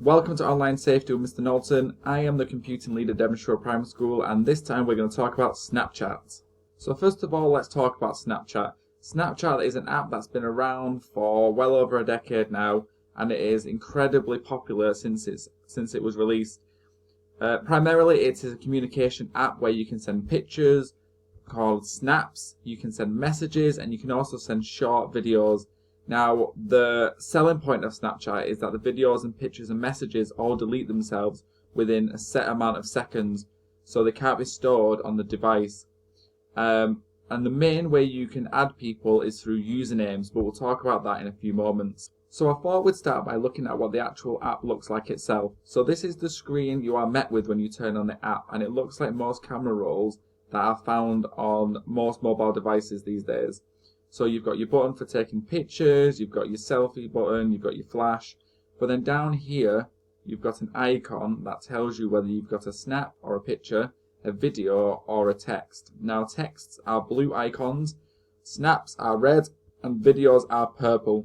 Welcome to Online Safety with Mr. Knowlton. I am the computing lead at Devonshire Primary School, and this time we're going to talk about Snapchat. So first of all, let's talk about Snapchat. Snapchat is an app that's been around for well over a decade now, and it is incredibly popular since it was released. Primarily, it is a communication app where you can send pictures called snaps, you can send messages, and you can also send short videos. Now, the selling point of Snapchat is that the videos and pictures and messages all delete themselves within a set amount of seconds, so they can't be stored on the device. And the main way you can add people is through usernames, but we'll talk about that in a few moments. So I thought we'd start by looking at what the actual app looks like itself. So this is the screen you are met with when you turn on the app, and it looks like most camera rolls that are found on most mobile devices these days. So you've got your button for taking pictures, you've got your selfie button, you've got your flash, but then down here you've got an icon that tells you whether you've got a snap or a picture, a video or a text. Now texts are blue icons, snaps are red, and videos are purple.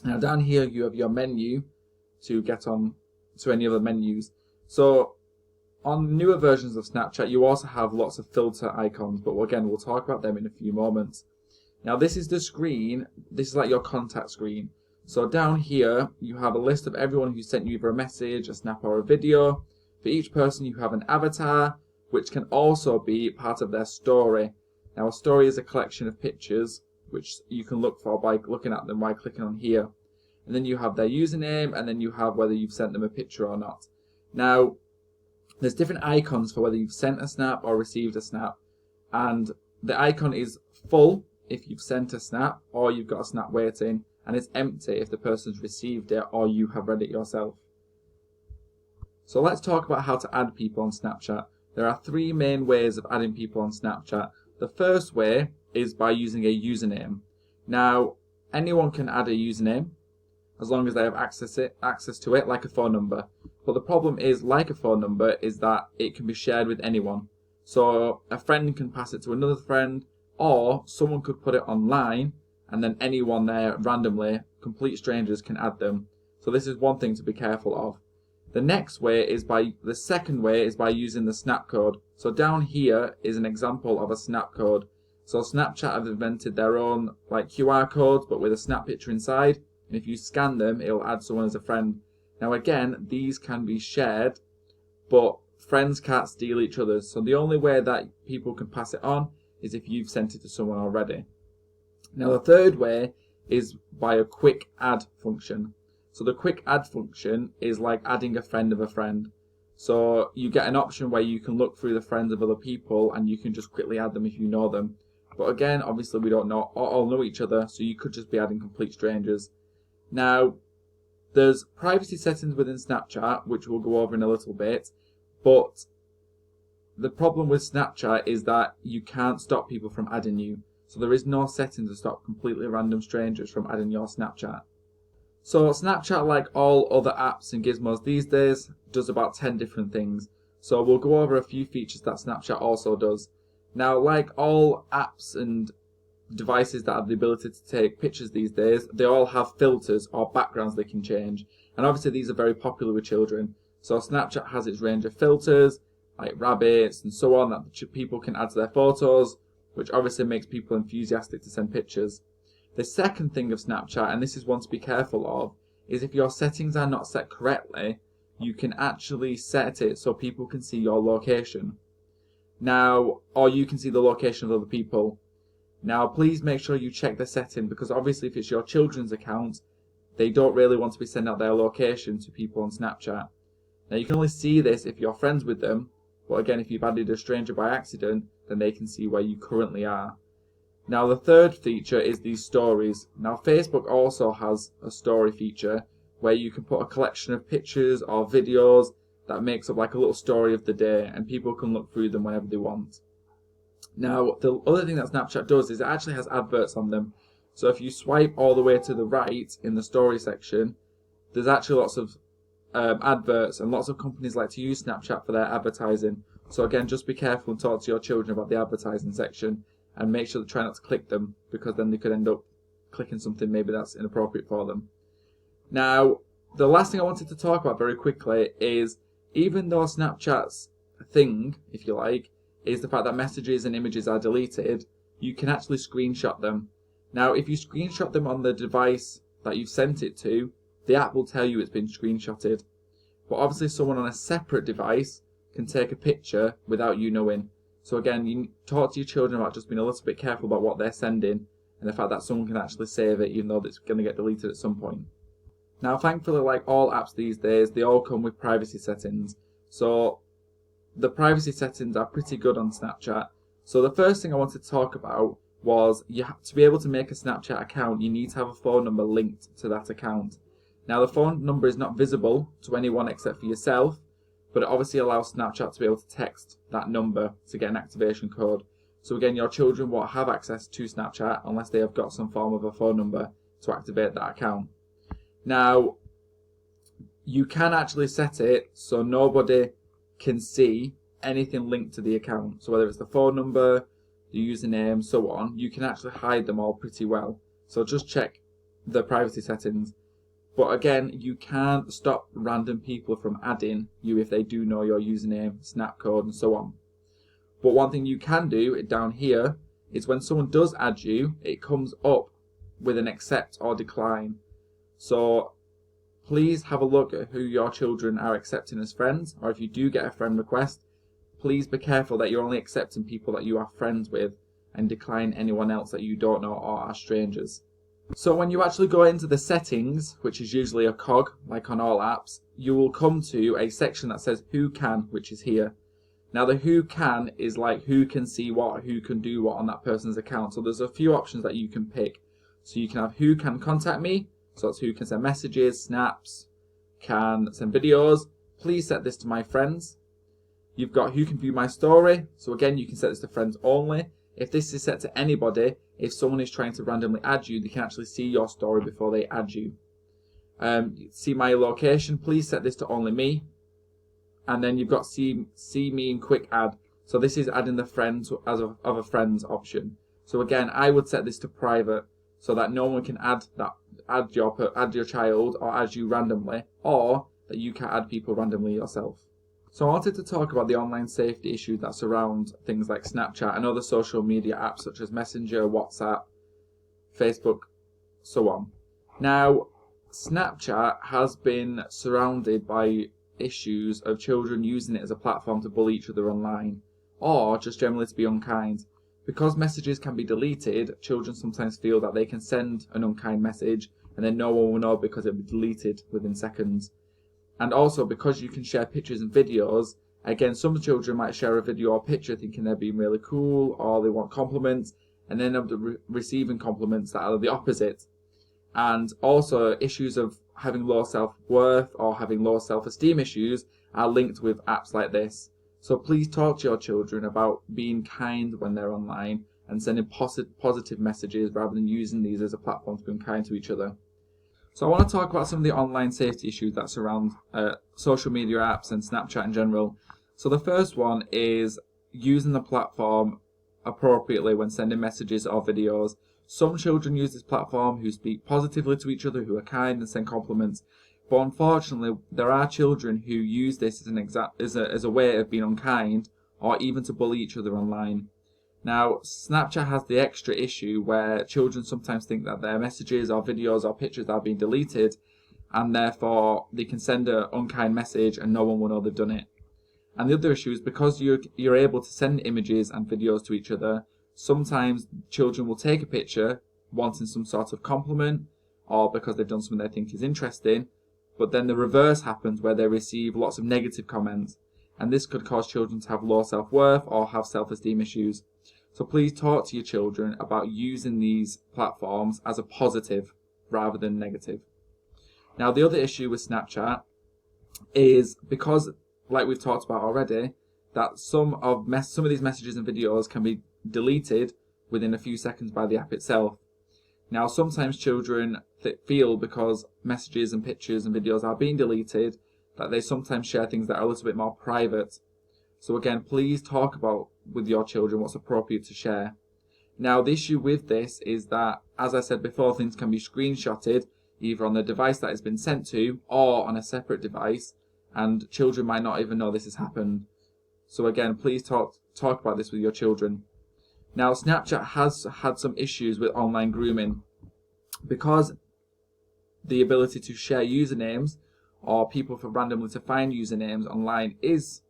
Now down here you have your menu to get on to any other menus. So on newer versions of Snapchat you also have lots of filter icons, but again we'll talk about them in a few moments. Now this is the screen, this is like your contact screen. So down here you have a list of everyone who sent you either a message, a snap or a video. For each person you have an avatar, which can also be part of their story. Now a story is a collection of pictures which you can look for by looking at them by clicking on here. And then you have their username, and then you have whether you've sent them a picture or not. Now there's different icons for whether you've sent a snap or received a snap, and the icon is full if you've sent a snap or you've got a snap waiting, and it's empty if the person's received it or you have read it yourself. So let's talk about how to add people on Snapchat. There are three main ways of adding people on Snapchat. The first way is by using a username. Now anyone can add a username as long as they have access to it, like a phone number. But the problem is, like a phone number, is that it can be shared with anyone. So a friend can pass it to another friend, or someone could put it online and then anyone there randomly, complete strangers, can add them. So this is one thing to be careful of. The second way is by using the snap code. So down here is an example of a snap code. So Snapchat have invented their own like QR codes, but with a snap picture inside, and if you scan them it'll add someone as a friend. Now again, these can be shared, but friends can't steal each other's. So the only way that people can pass it on is if you've sent it to someone already. Now the third way is by a quick add function. So the quick add function is like adding a friend of a friend. So you get an option where you can look through the friends of other people and you can just quickly add them if you know them. But again, obviously we don't all know each other, so you could just be adding complete strangers. Now there's privacy settings within Snapchat, which we'll go over in a little bit, but the problem with Snapchat is that you can't stop people from adding you. So there is no setting to stop completely random strangers from adding your Snapchat. So Snapchat, like all other apps and gizmos these days, does about 10 different things. So we'll go over a few features that Snapchat also does. Now, like all apps and devices that have the ability to take pictures these days, they all have filters or backgrounds they can change. And obviously these are very popular with children. So Snapchat has its range of filters, like rabbits and so on, that people can add to their photos, which obviously makes people enthusiastic to send pictures. The second thing of Snapchat, and this is one to be careful of, is if your settings are not set correctly, you can actually set it so people can see your location. Now, or you can see the location of other people. Now, please make sure you check the setting, because obviously if it's your children's account, they don't really want to be sending out their location to people on Snapchat. Now, you can only see this if you're friends with them, but again, if you've added a stranger by accident, then they can see where you currently are. Now the third feature is these stories. Now Facebook also has a story feature where you can put a collection of pictures or videos that makes up like a little story of the day, and people can look through them whenever they want. Now the other thing that Snapchat does is it actually has adverts on them. So if you swipe all the way to the right in the story section, there's actually lots of adverts, and lots of companies like to use Snapchat for their advertising. So again, just be careful and talk to your children about the advertising section, and make sure to try not to click them, because then they could end up clicking something maybe that's inappropriate for them. Now, the last thing I wanted to talk about very quickly is, even though Snapchat's thing, if you like, is the fact that messages and images are deleted, you can actually screenshot them. Now, if you screenshot them on the device that you've sent it to, the app will tell you it's been screenshotted. But obviously someone on a separate device can take a picture without you knowing. So again, you talk to your children about just being a little bit careful about what they're sending, and the fact that someone can actually save it even though it's going to get deleted at some point. Now, thankfully, like all apps these days, they all come with privacy settings. So the privacy settings are pretty good on Snapchat. So the first thing I wanted to talk about was, to be able to make a Snapchat account, you need to have a phone number linked to that account. Now, the phone number is not visible to anyone except for yourself, but it obviously allows Snapchat to be able to text that number to get an activation code. So again, your children won't have access to Snapchat unless they have got some form of a phone number to activate that account. Now, you can actually set it so nobody can see anything linked to the account. So whether it's the phone number, the username, so on, you can actually hide them all pretty well. So just check the privacy settings. But again, you can't stop random people from adding you if they do know your username, snap code, and so on. But one thing you can do down here is when someone does add you, it comes up with an accept or decline. So please have a look at who your children are accepting as friends, or if you do get a friend request, please be careful that you're only accepting people that you are friends with and decline anyone else that you don't know or are strangers. So when you actually go into the settings, which is usually a cog, like on all apps, you will come to a section that says who can, which is here. Now the who can is like who can see what, who can do what on that person's account. So there's a few options that you can pick. So you can have who can contact me, so that's who can send messages, snaps, can send videos. Please set this to my friends. You've got who can view my story. So again, you can set this to friends only. If this is set to anybody, if someone is trying to randomly add you, they can actually see your story before they add you. See my location. Please set this to only me. And then you've got see me and quick add. So this is adding the friends as of a friends option. So again, I would set this to private so that no one can add your child or add you randomly, or that you can add people randomly yourself. So I wanted to talk about the online safety issues that surround things like Snapchat and other social media apps such as Messenger, WhatsApp, Facebook, so on. Now, Snapchat has been surrounded by issues of children using it as a platform to bully each other online, or just generally to be unkind. Because messages can be deleted, children sometimes feel that they can send an unkind message and then no one will know because it'll be deleted within seconds. And also, because you can share pictures and videos, again, some children might share a video or picture thinking they're being really cool or they want compliments, and then end up receiving compliments that are the opposite. And also, issues of having low self-worth or having low self-esteem issues are linked with apps like this. So please talk to your children about being kind when they're online and sending positive messages rather than using these as a platform to be unkind to each other. So I want to talk about some of the online safety issues that surround social media apps and Snapchat in general. So the first one is using the platform appropriately when sending messages or videos. Some children use this platform who speak positively to each other, who are kind and send compliments. But unfortunately, there are children who use this as a way of being unkind or even to bully each other online. Now, Snapchat has the extra issue where children sometimes think that their messages or videos or pictures are being deleted, and therefore they can send an unkind message and no one will know they've done it. And the other issue is because you're able to send images and videos to each other, sometimes children will take a picture wanting some sort of compliment or because they've done something they think is interesting, but then the reverse happens where they receive lots of negative comments, and this could cause children to have low self-worth or have self-esteem issues. So please talk to your children about using these platforms as a positive rather than negative. Now, the other issue with Snapchat is because, like we've talked about already, that some of these messages and videos can be deleted within a few seconds by the app itself. Now, sometimes children feel because messages and pictures and videos are being deleted that they sometimes share things that are a little bit more private. So again, please talk about with your children what's appropriate to share. Now, the issue with this is that, as I said before, things can be screenshotted. either on the device that it's been sent to or on a separate device, and children might not even know this has happened. So again, please talk about this with your children. Now, Snapchat has had some issues with online grooming because the ability to share usernames or people for randomly to find usernames online is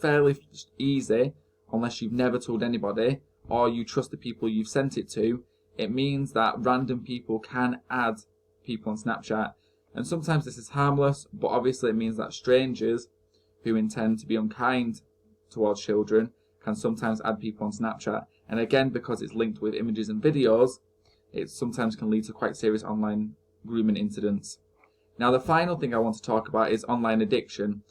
fairly easy unless you've never told anybody or you trust the people you've sent it to. It means that random people can add people on Snapchat, and sometimes this is harmless, but obviously it means that strangers who intend to be unkind towards children can sometimes add people on Snapchat. And again, because it's linked with images and videos, it sometimes can lead to quite serious online grooming incidents. Now, the final thing I want to talk about is online addiction.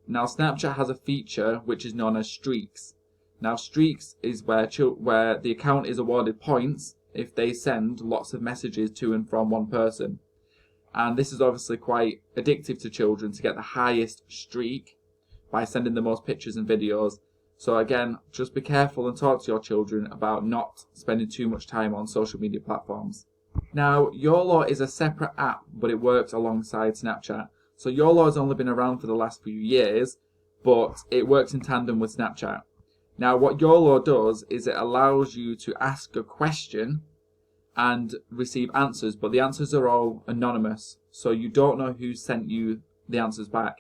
Now, Snapchat has a feature which is known as streaks. Now, streaks is where the account is awarded points if they send lots of messages to and from one person. And this is obviously quite addictive to children to get the highest streak by sending the most pictures and videos. So again, just be careful and talk to your children about not spending too much time on social media platforms. Now, YourLaw is a separate app, but it works alongside Snapchat. So YourLaw has only been around for the last few years, but it works in tandem with Snapchat. Now, what YourLaw does is it allows you to ask a question and receive answers, but the answers are all anonymous, so you don't know who sent you the answers back.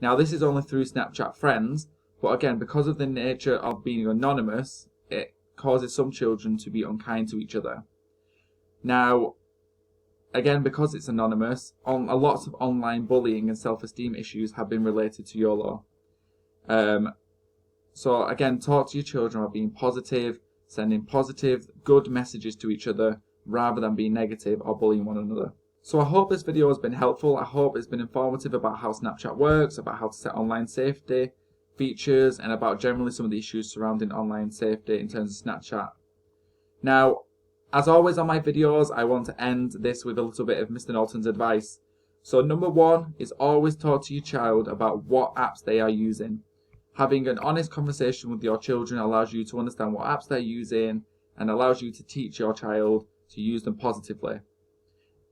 Now, this is only through Snapchat Friends, but again, because of the nature of being anonymous, it causes some children to be unkind to each other. Now, again, because it's anonymous, a lots of online bullying and self-esteem issues have been related to YourLaw. So again, talk to your children about being positive, sending positive, good messages to each other, rather than being negative or bullying one another. So I hope this video has been helpful. I hope it's been informative about how Snapchat works, about how to set online safety features, and about generally some of the issues surrounding online safety in terms of Snapchat. Now, as always on my videos, I want to end this with a little bit of Mr. Knowlton's advice. So number one is always talk to your child about what apps they are using. Having an honest conversation with your children allows you to understand what apps they're using and allows you to teach your child to use them positively.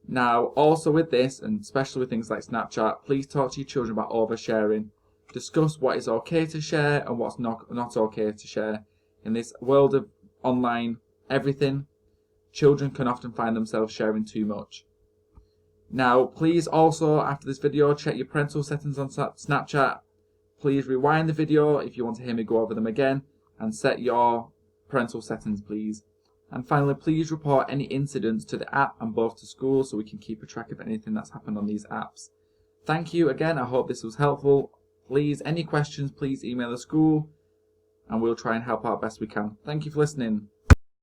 Now, also with this, and especially with things like Snapchat, please talk to your children about oversharing. Discuss what is okay to share and what's not okay to share. In this world of online everything, children can often find themselves sharing too much. Now, please also, after this video, check your parental settings on Snapchat. Please rewind the video if you want to hear me go over them again, and set your parental settings, please. And finally, please report any incidents to the app and both to school so we can keep a track of anything that's happened on these apps. Thank you again. I hope this was helpful. Please, any questions, please email the school, and we'll try and help out best we can. Thank you for listening.